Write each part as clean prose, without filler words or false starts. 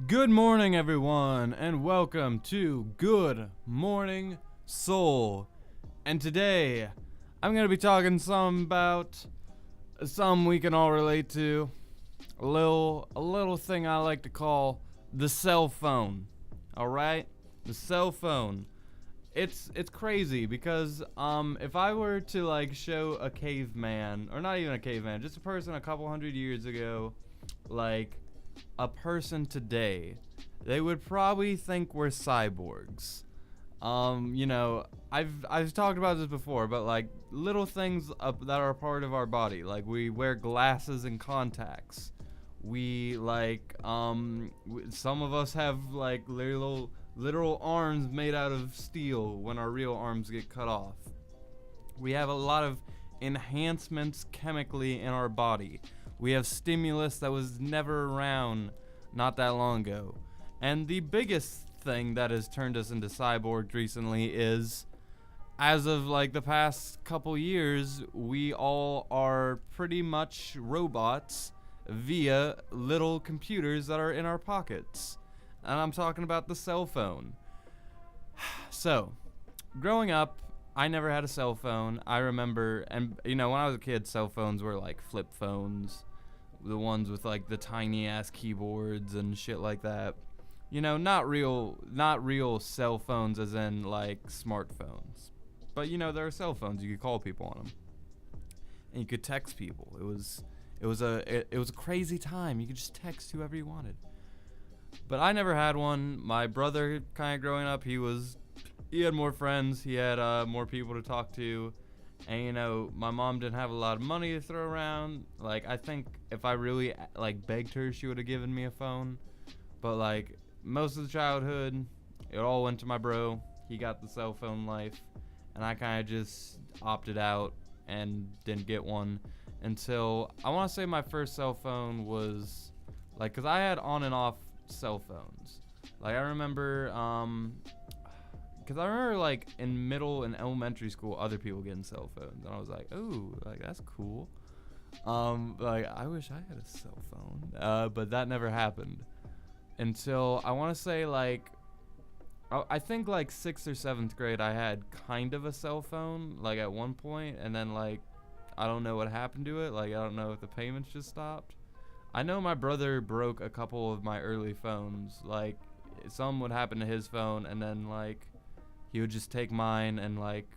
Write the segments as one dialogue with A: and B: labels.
A: Good morning, everyone, and welcome to Good Morning Soul. And today, I'm gonna be talking some about something we can all relate to. A little thing I like to call the cell phone. All right, the cell phone. It's crazy because if I were to like show a caveman, or not even a caveman, just a person a couple hundred years ago, like a person today, they would probably think we're cyborgs. I've talked about this before, but like little things that are a part of our body, like we wear glasses and contacts. We some of us have like literal arms made out of steel when our real arms get cut off. We have a lot of enhancements chemically in our body. We have stimulus that was never around not that long ago. And the biggest thing that has turned us into cyborgs recently is, as of like the past couple years, we all are pretty much robots via little computers that are in our pockets. And I'm talking about the cell phone. So, growing up, I never had a cell phone. I remember, and when I was a kid, cell phones were like flip phones, the ones with like the tiny ass keyboards and shit like that. Not real cell phones as in like smartphones. But there are cell phones, you could call people on them. And you could text people. It was a crazy time. You could just text whoever you wanted. But I never had one. My brother, kind of growing up, he had more friends, he had more people to talk to, and my mom didn't have a lot of money to throw around. Like, I think if I really like begged her, she would have given me a phone. But like most of the childhood, it all went to my bro. He got the cell phone life, and I kind of just opted out and didn't get one until I want to say my first cell phone was like, cause I had on and off cell phones. Like I remember because I remember like in middle and elementary school, other people getting cell phones, and I was like, ooh, like that's cool. Like I wish I had a cell phone, but that never happened until I want to say like, I think like 6th or 7th grade, I had kind of a cell phone like at one point, and then like I don't know what happened to it. Like I don't know if the payments just stopped. I know my brother broke a couple of my early phones. Like something would happen to his phone, and then like he would just take mine and like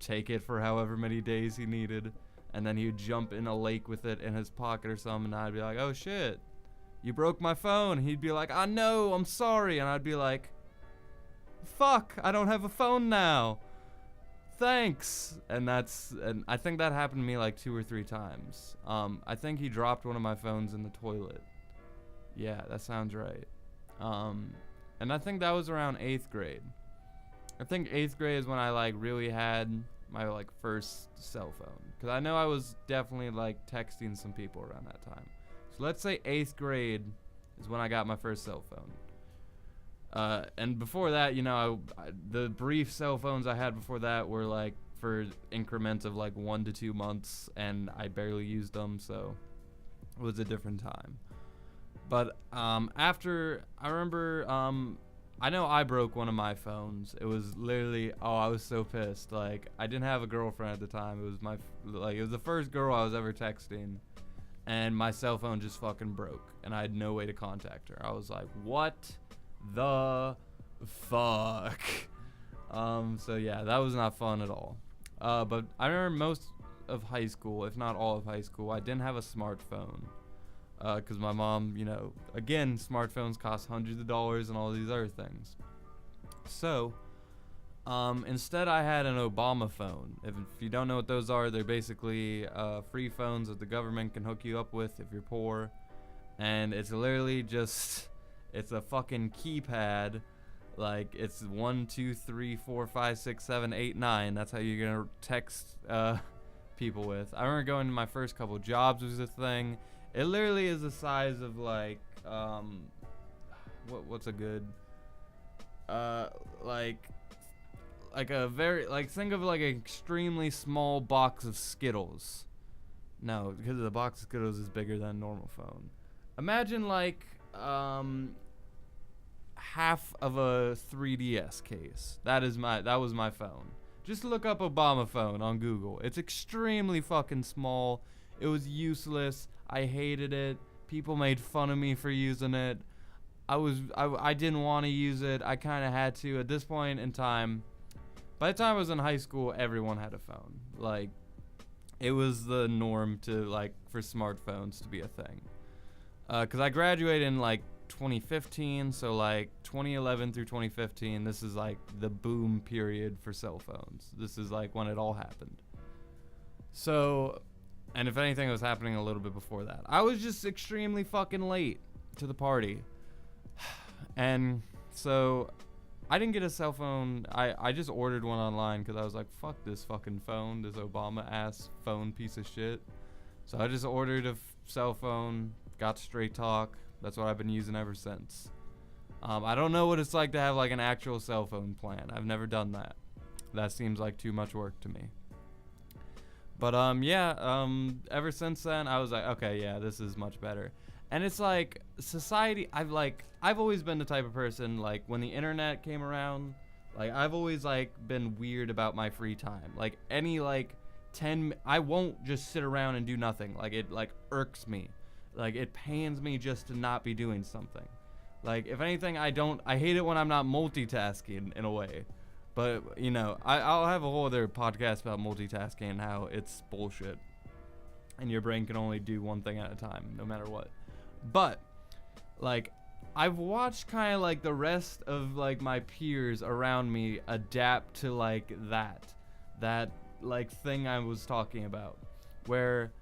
A: take it for however many days he needed, and then he would jump in a lake with it in his pocket or something, and I'd be like, oh shit, you broke my phone. He'd be like, I know, I'm sorry. And I'd be like, fuck, I don't have a phone now, thanks. And I think that happened to me like 2 or 3 times. I think he dropped one of my phones in the toilet. Yeah, that sounds right. And I think that was around 8th grade. I think 8th grade is when I like really had my like first cell phone, because I know I was definitely like texting some people around that time. So let's say 8th grade is when I got my first cell phone. And before that, the brief cell phones I had before that were like for increments of like 1 to 2 months, and I barely used them, so it was a different time. But after, I remember, I know I broke one of my phones. It was literally, I was so pissed. Like, I didn't have a girlfriend at the time. It was the first girl I was ever texting, and my cell phone just fucking broke, and I had no way to contact her. I was like, what the fuck? So yeah, that was not fun at all. But I remember most of high school, if not all of high school, I didn't have a smartphone. Because my mom, again, smartphones cost hundreds of dollars and all these other things. So, instead I had an Obama phone. If you don't know what those are, they're basically free phones that the government can hook you up with if you're poor. And it's literally just, it's a fucking keypad. Like, it's 1, 2, 3, 4, 5, 6, 7, 8, 9. That's how you're gonna text people with. I remember going to my first couple jobs was a thing. It literally is the size of like, what's a good, like a very, like, think of like an extremely small box of Skittles. No, because the box of Skittles is bigger than a normal phone. Imagine like half of a 3DS case. That was my phone. Just look up Obama phone on Google. It's extremely fucking small. It was useless. I hated it. People made fun of me for using it. I didn't want to use it. I kind of had to. At this point in time, by the time I was in high school, everyone had a phone. Like, it was the norm to, like, for smartphones to be a thing. Because I graduated in, like, 2015, so, like, 2011 through 2015, this is, like, the boom period for cell phones. This is, like, when it all happened. So, and if anything, it was happening a little bit before that. I was just extremely fucking late to the party. And so I didn't get a cell phone. I just ordered one online because I was like, fuck this fucking phone, this Obama ass phone piece of shit. So I just ordered a cell phone, got straight talk. That's what I've been using ever since. I don't know what it's like to have like an actual cell phone plan. I've never done that. That seems like too much work to me. But ever since then I was like, okay, yeah, this is much better. And it's like society, I've always been the type of person, like, when the internet came around, like, I've always, like, been weird about my free time. Like, I won't just sit around and do nothing. Like, it, like, irks me. Like, it pains me just to not be doing something. Like, if anything, I hate it when I'm not multitasking, in a way. But, you know, I'll have a whole other podcast about multitasking and how it's bullshit. And your brain can only do one thing at a time, no matter what. But, like, I've watched kind of, like, the rest of, like, my peers around me adapt to, like, that, like, thing I was talking about. Where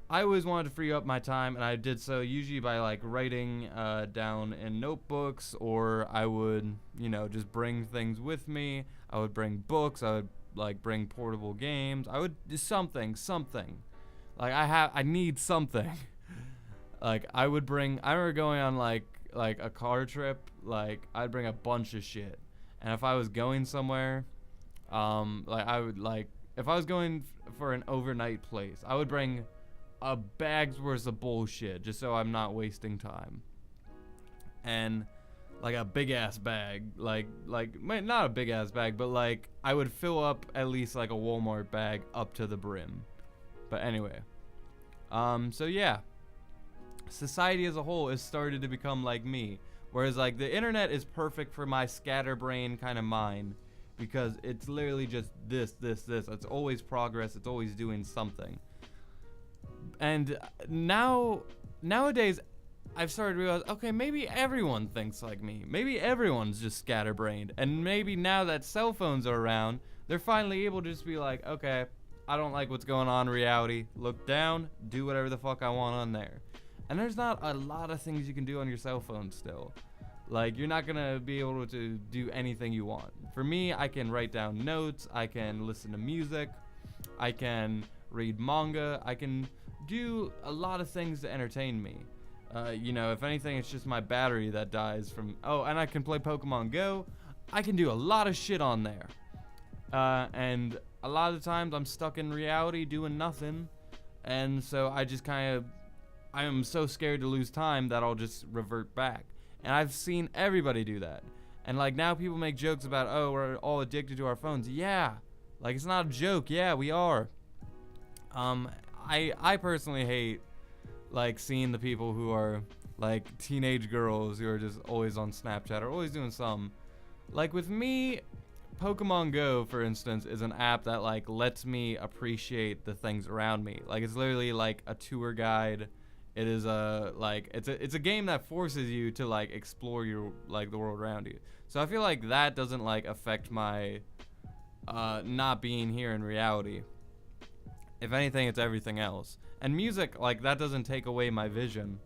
A: I always wanted to free up my time, and I did so usually by, like, writing down in notebooks, or I would, you know, just bring things with me. I would bring books. I would, like, bring portable games. I would do something. Like, I need something. Like, I remember going on, like a car trip, like, I'd bring a bunch of shit. And if I was going somewhere, like, I would, like, if I was going for an overnight place, I would bring a bag's worth of bullshit, just so I'm not wasting time. And, like, a big-ass bag, like, not a big-ass bag, but, like, I would fill up at least, like, a Walmart bag up to the brim. But anyway. So, yeah. Society as a whole has started to become like me, whereas like the internet is perfect for my scatterbrain kind of mind, because it's literally just this. It's always progress. It's always doing something. And nowadays, I've started to realize, okay, maybe everyone thinks like me. Maybe everyone's just scatterbrained, and maybe now that cell phones are around, they're finally able to just be like, okay, I don't like what's going on in reality. Look down, do whatever the fuck I want on there. And there's not a lot of things you can do on your cell phone still. Like, you're not gonna be able to do anything you want. For me, I can write down notes, I can listen to music, I can read manga, I can do a lot of things to entertain me. You know, if anything, it's just my battery that dies from... Oh, and I can play Pokemon Go. I can do a lot of shit on there. And a lot of the times I'm stuck in reality doing nothing. And so I just kind of... I am so scared to lose time that I'll just revert back. And I've seen everybody do that. And like now people make jokes about, oh, we're all addicted to our phones. Yeah. Like, it's not a joke. Yeah, we are. I personally hate like seeing the people who are like teenage girls who are just always on Snapchat or always doing something. Like with me, Pokemon Go, for instance, is an app that like lets me appreciate the things around me. Like, it's literally like a tour guide. It is it's a game that forces you to like explore your like the world around you. So I feel like that doesn't like affect my not being here in reality. If anything, it's everything else. And music, like, that doesn't take away my vision.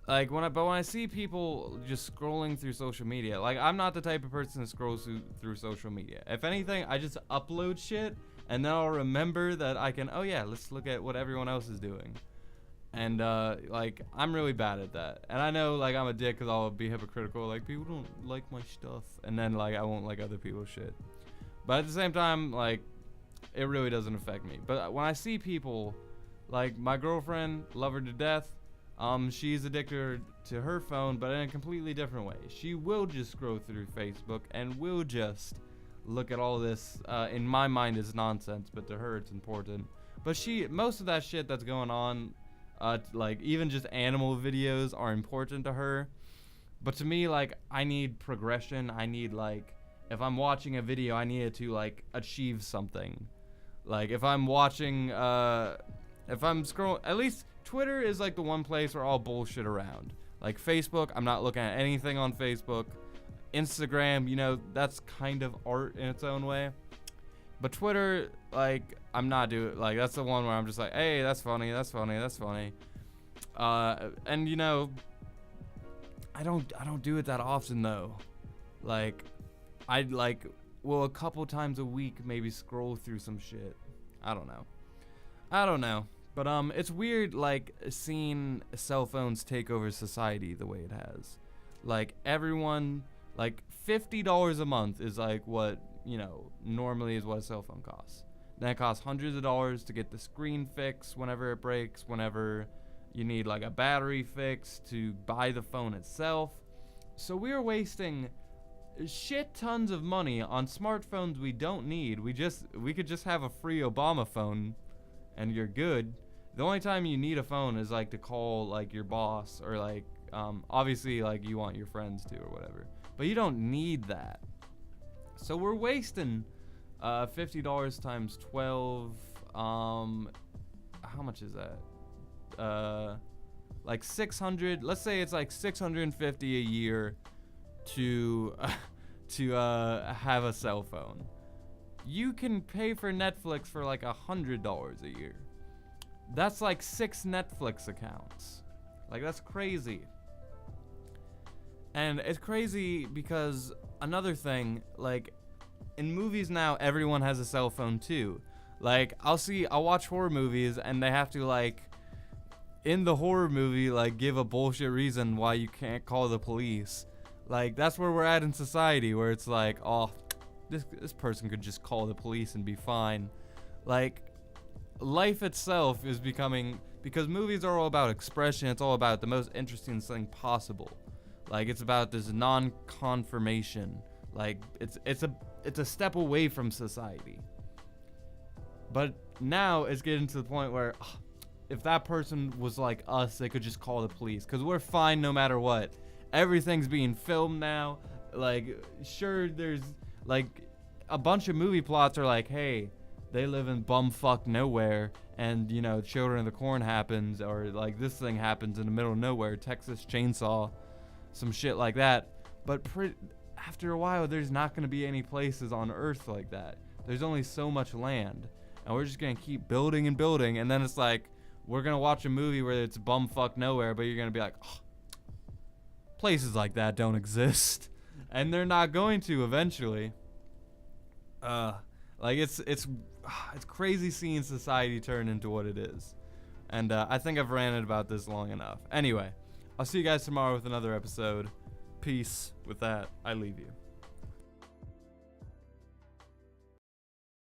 A: Like, when I see people just scrolling through social media, like, I'm not the type of person that scrolls through social media. If anything, I just upload shit, and then I'll remember that I can, oh yeah, let's look at what everyone else is doing. And, like, I'm really bad at that. And I know, like, I'm a dick because I'll be hypocritical. Like, people don't like my stuff. And then, like, I won't like other people's shit. But at the same time, like, it really doesn't affect me. But when I see people, like, my girlfriend, love her to death, she's addicted to her phone, but in a completely different way. She will just scroll through Facebook and will just look at all this. In my mind, is nonsense, but to her, it's important. But most of that shit that's going on, like even just animal videos, are important to her. But to me, like, I need progression. I need, like, if I'm watching a video, I need it to, like, achieve something. Like, if I'm watching, if I'm scrolling, at least Twitter is, like, the one place where I'll bullshit around. Like, Facebook, I'm not looking at anything on Facebook. Instagram, you know, that's kind of art in its own way. But Twitter, like, I'm not doing, like, that's the one where I'm just like, hey, that's funny, that's funny, that's funny. And, you know, I don't do it that often though. Like, I'd like, well, a couple times a week maybe scroll through some shit. I don't know. But it's weird, like, seeing cell phones take over society the way it has. Like, everyone, like, $50 a month is like what, you know, normally is what a cell phone costs. Then it costs hundreds of dollars to get the screen fixed whenever it breaks, whenever you need like a battery fix, to buy the phone itself. So we're wasting shit tons of money on smartphones we don't need. We could just have a free Obama phone and you're good. The only time you need a phone is like to call like your boss, or like obviously like you want your friends to or whatever. But you don't need that. So we're wasting $50 times 12. How much is that? Like 600. Let's say it's like $650 a year to have a cell phone. You can pay for Netflix for like $100 a year. That's like 6 Netflix accounts. Like, that's crazy. And it's crazy because another thing, like, in movies now, everyone has a cell phone too. Like, I'll watch horror movies and they have to, like, in the horror movie, like, give a bullshit reason why you can't call the police. Like, that's where we're at in society, where it's like, oh, this person could just call the police and be fine. Like, life itself is becoming, because movies are all about expression, it's all about the most interesting thing possible. Like, it's about this non-confirmation. Like, it's a step away from society. But now it's getting to the point where if that person was like us, they could just call the police, because we're fine no matter what. Everything's being filmed now. Like, sure, there's like a bunch of movie plots are like, hey, they live in bumfuck nowhere, and, you know, Children of the Corn happens, or like this thing happens in the middle of nowhere, Texas Chainsaw, some shit like that. But after a while, there's not going to be any places on Earth like that. There's only so much land, and we're just going to keep building and building, and then it's like, we're going to watch a movie where it's bumfuck nowhere, but you're going to be like, oh, places like that don't exist. And they're not going to eventually. Like, it's crazy seeing society turn into what it is. And I think I've ranted about this long enough. Anyway, I'll see you guys tomorrow with another episode. Peace. With that, I leave you.